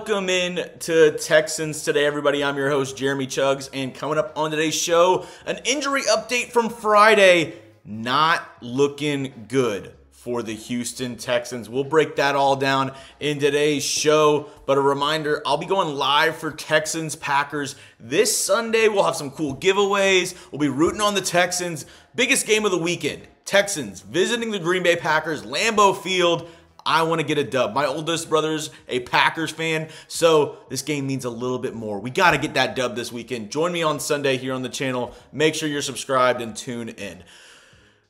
Welcome in to Texans Today, everybody. I'm your host, Jeremy Chuggs, and coming up on today's show, an injury update from Friday. Not looking good for the Houston Texans. We'll break that all down in today's show, but a reminder, I'll be going live for Texans-Packers this Sunday. We'll have some cool giveaways. We'll be rooting on the Texans. Biggest game of the weekend, Texans visiting the Green Bay Packers, Lambeau Field. I want to get a dub. My oldest brother's a Packers fan, so this game means a little bit more. We got to get that dub this weekend. Join me on Sunday here on the channel. Make sure you're subscribed and tune in.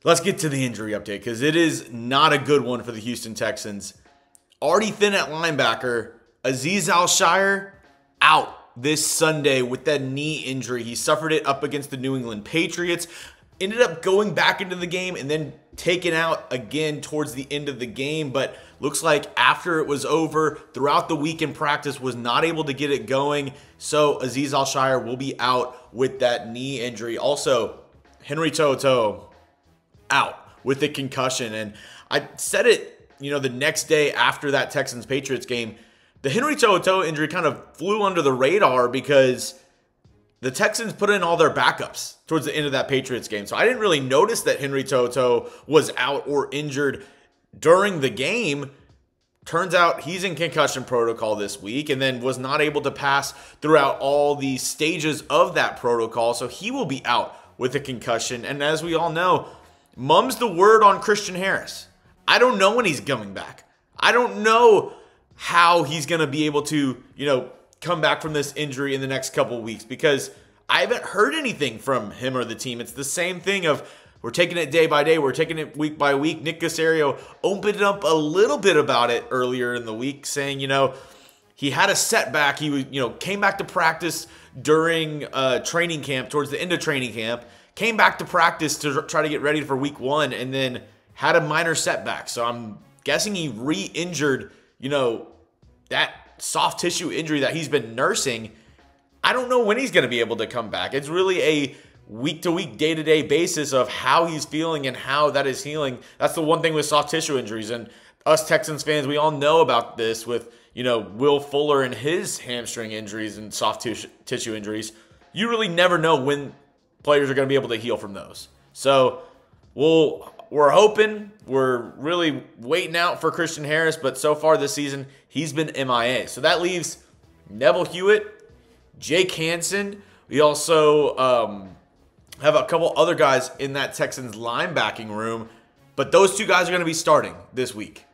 Let's get to the injury update because it is not a good one for the Houston Texans. Already thin at linebacker, Azeez Al-Shaair out this Sunday with that knee injury. He suffered it up against the New England Patriots. Ended up going back into the game and then taken out again towards the end of the game. But looks like after it was over, throughout the week in practice, was not able to get it going. So Azeez Al-Shaair will be out with that knee injury. Also, Henry To'oTo'o out with a concussion. And I said it, the next day after that Texans-Patriots game, the Henry To'oTo'o injury kind of flew under the radar because the Texans put in all their backups towards the end of that Patriots game. So I didn't really notice that Henry To'oTo'o was out or injured during the game. Turns out he's in concussion protocol this week and then was not able to pass throughout all the stages of that protocol. So he will be out with a concussion. And as we all know, mum's the word on Christian Harris. I don't know when he's coming back. I don't know how he's going to be able to, come back from this injury in the next couple of weeks because I haven't heard anything from him or the team. It's the same thing of we're taking it day by day. We're taking it week by week. Nick Caserio opened up a little bit about it earlier in the week saying, he had a setback. He was, came back to practice during training camp, towards the end of training camp, came back to practice to try to get ready for week one and then had a minor setback. So I'm guessing he re-injured, that soft tissue injury that he's been nursing. I don't know when he's going to be able to come back. It's really a week-to-week, day-to-day basis of how he's feeling and how that is healing. That's the one thing with soft tissue injuries. And us Texans fans, we all know about this with, Will Fuller and his hamstring injuries and soft tissue injuries. You really never know when players are going to be able to heal from those. So we're hoping, we're really waiting out for Christian Harris, but so far this season, he's been MIA. So that leaves Neville Hewitt, Jake Hansen. We also have a couple other guys in that Texans linebacking room, but those two guys are going to be starting this week.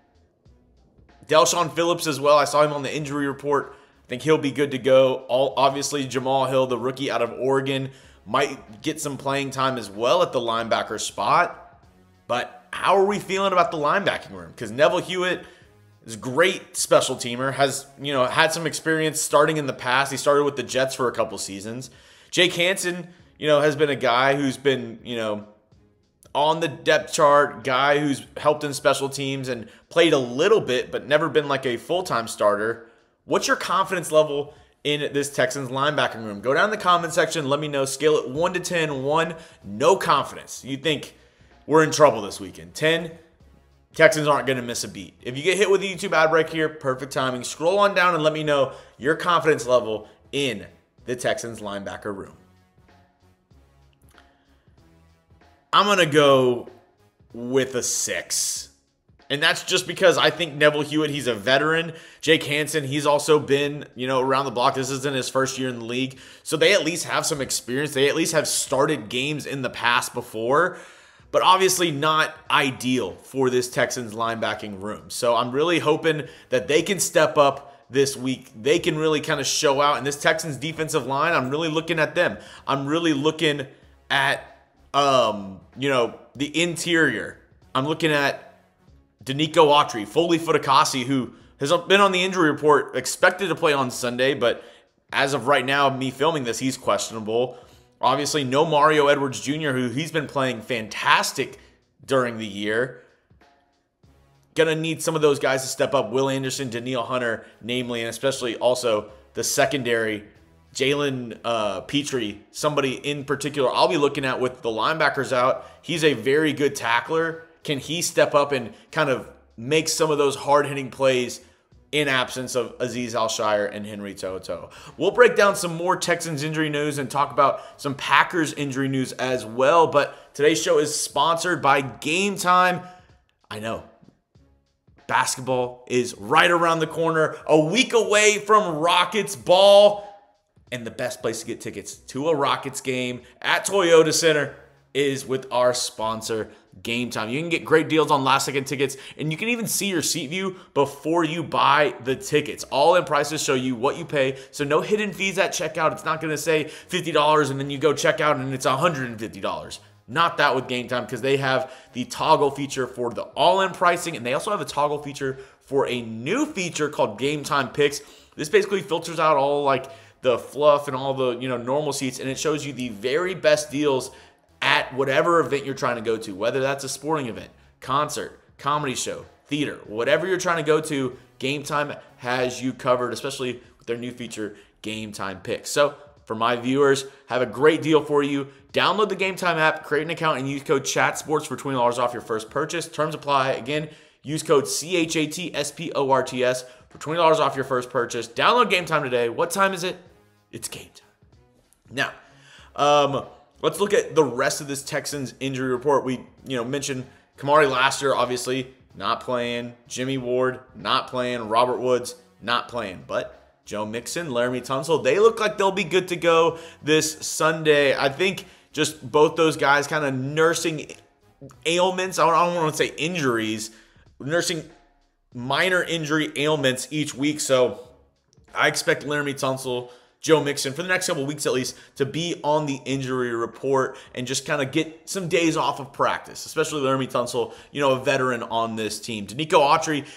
Del'Shawn Phillips as well. I saw him on the injury report. I think he'll be good to go. Obviously, Jamal Hill, the rookie out of Oregon, might get some playing time as well at the linebacker spot. But how are we feeling about the linebacking room? Because Neville Hewitt is a great special teamer, has, had some experience starting in the past. He started with the Jets for a couple seasons. Jake Hansen, has been a guy who's been, on the depth chart, guy who's helped in special teams and played a little bit, but never been like a full-time starter. What's your confidence level in this Texans linebacking room? Go down in the comment section. Let me know. Scale it 1 to 10. 1, no confidence. You think we're in trouble this weekend. 10, Texans aren't going to miss a beat. If you get hit with a YouTube ad break here, perfect timing. Scroll on down and let me know your confidence level in the Texans linebacker room. I'm going to go with a 6. And that's just because I think Neville Hewitt, he's a veteran. Jake Hansen, he's also been, around the block. This isn't his first year in the league. So they at least have some experience. They at least have started games in the past before. But obviously not ideal for this Texans linebacking room. So I'm really hoping that they can step up this week. They can really kind of show out. And this Texans defensive line, I'm really looking at them. I'm really looking at, the interior. I'm looking at DeMeco Ryans, Foley Fatukasi, who has been on the injury report, expected to play on Sunday. But as of right now, me filming this, he's questionable. Obviously, no Mario Edwards Jr., who he's been playing fantastic during the year. Gonna need some of those guys to step up. Will Anderson, Danielle Hunter, namely, and especially also the secondary, Jalen Petrie, somebody in particular I'll be looking at with the linebackers out. He's a very good tackler. Can he step up and kind of make some of those hard-hitting plays in absence of Azeez Al-Shaair and Henry To'oTo'o. We'll break down some more Texans injury news and talk about some Packers injury news as well. But today's show is sponsored by Game Time. I know, basketball is right around the corner, a week away from Rockets ball. And the best place to get tickets to a Rockets game at Toyota Center is with our sponsor, Game Time. You can get great deals on last-second tickets, and you can even see your seat view before you buy the tickets. All-in prices show you what you pay, so no hidden fees at checkout. It's not going to say $50 and then you go check out and it's $150. Not that with Game Time, because they have the toggle feature for the all-in pricing, and they also have a toggle feature for a new feature called Game Time Picks. This basically filters out all like the fluff and all the normal seats, and it shows you the very best deals at whatever event you're trying to go to, whether that's a sporting event, concert, comedy show, theater, whatever you're trying to go to, Game Time has you covered, especially with their new feature, Game Time Picks. So for my viewers, have a great deal for you. Download the Game Time app, create an account, and use code CHATSPORTS for $20 off your first purchase. Terms apply. Again, use code CHATSPORTS for $20 off your first purchase. Download Game Time today. What time is it? It's game time. Now, let's look at the rest of this Texans injury report. We, mentioned Kamari Lassiter, obviously, not playing. Jimmy Ward, not playing. Robert Woods, not playing. But Joe Mixon, Laremy Tunsil, they look like they'll be good to go this Sunday. I think just both those guys kind of nursing ailments. I don't want to say injuries. Nursing minor injury ailments each week. So I expect Laremy Tunsil, Joe Mixon, for the next couple weeks at least, to be on the injury report and just kind of get some days off of practice, especially Laremy Tunsil, a veteran on this team. DeMeco Ryans,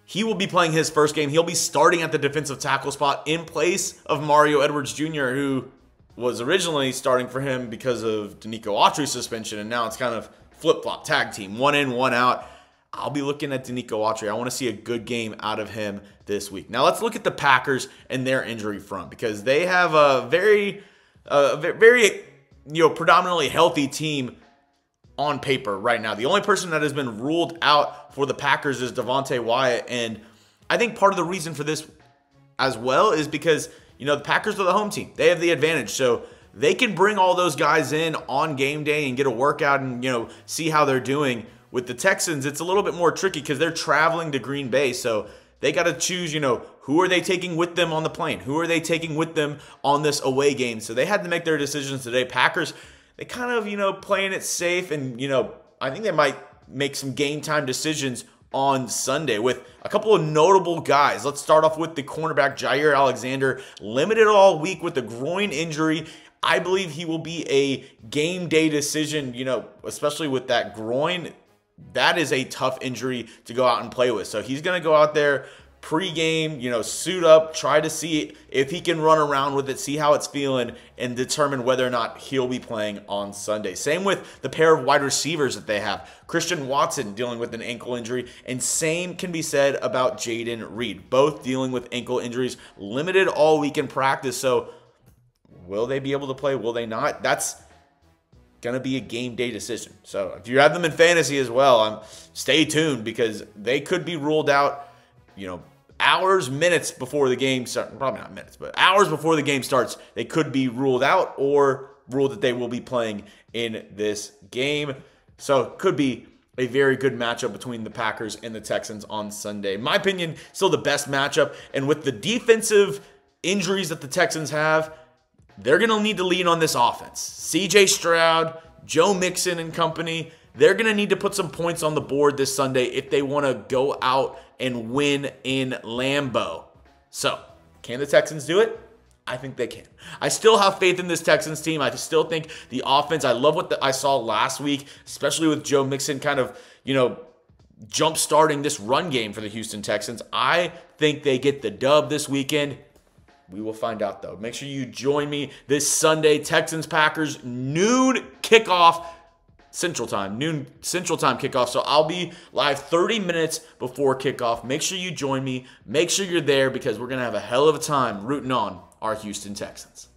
he will be playing his first game. He'll be starting at the defensive tackle spot in place of Mario Edwards Jr., who was originally starting for him because of DeMeco Ryans' suspension, and now it's kind of flip-flop tag team, one in, one out. I'll be looking at DeMeco Ryans. I want to see a good game out of him this week. Now let's look at the Packers and their injury front, because they have a very predominantly healthy team on paper right now. The only person that has been ruled out for the Packers is Devontae Wyatt, and I think part of the reason for this as well is because the Packers are the home team. They have the advantage, so they can bring all those guys in on game day and get a workout and see how they're doing. With the Texans, it's a little bit more tricky because they're traveling to Green Bay, so they got to choose, who are they taking with them on the plane? Who are they taking with them on this away game? So they had to make their decisions today. Packers, they kind of, playing it safe, and, I think they might make some game time decisions on Sunday with a couple of notable guys. Let's start off with the cornerback, Jair Alexander, limited all week with a groin injury. I believe he will be a game day decision, especially with that groin. That is a tough injury to go out and play with. So he's going to go out there pre-game, suit up, try to see if he can run around with it, see how it's feeling, and determine whether or not he'll be playing on Sunday. Same with the pair of wide receivers that they have. Christian Watson dealing with an ankle injury, and same can be said about Jaden Reed. Both dealing with ankle injuries, limited all week in practice. So will they be able to play? Will they not? That's going to be a game day decision. So if you have them in fantasy as well, stay tuned, because they could be ruled out, hours, minutes before the game starts. Probably not minutes, but hours before the game starts. They could be ruled out or ruled that they will be playing in this game. So it could be a very good matchup between the Packers and the Texans on Sunday. In my opinion, still the best matchup. And with the defensive injuries that the Texans have, they're going to need to lean on this offense. C.J. Stroud, Joe Mixon and company, they're going to need to put some points on the board this Sunday if they want to go out and win in Lambeau. So, can the Texans do it? I think they can. I still have faith in this Texans team. I still think the offense, I love what I saw last week, especially with Joe Mixon kind of, jump-starting this run game for the Houston Texans. I think they get the dub this weekend. We will find out, though. Make sure you join me this Sunday. Texans-Packers, noon kickoff, Central Time. Noon Central Time kickoff. So I'll be live 30 minutes before kickoff. Make sure you join me. Make sure you're there, because we're going to have a hell of a time rooting on our Houston Texans.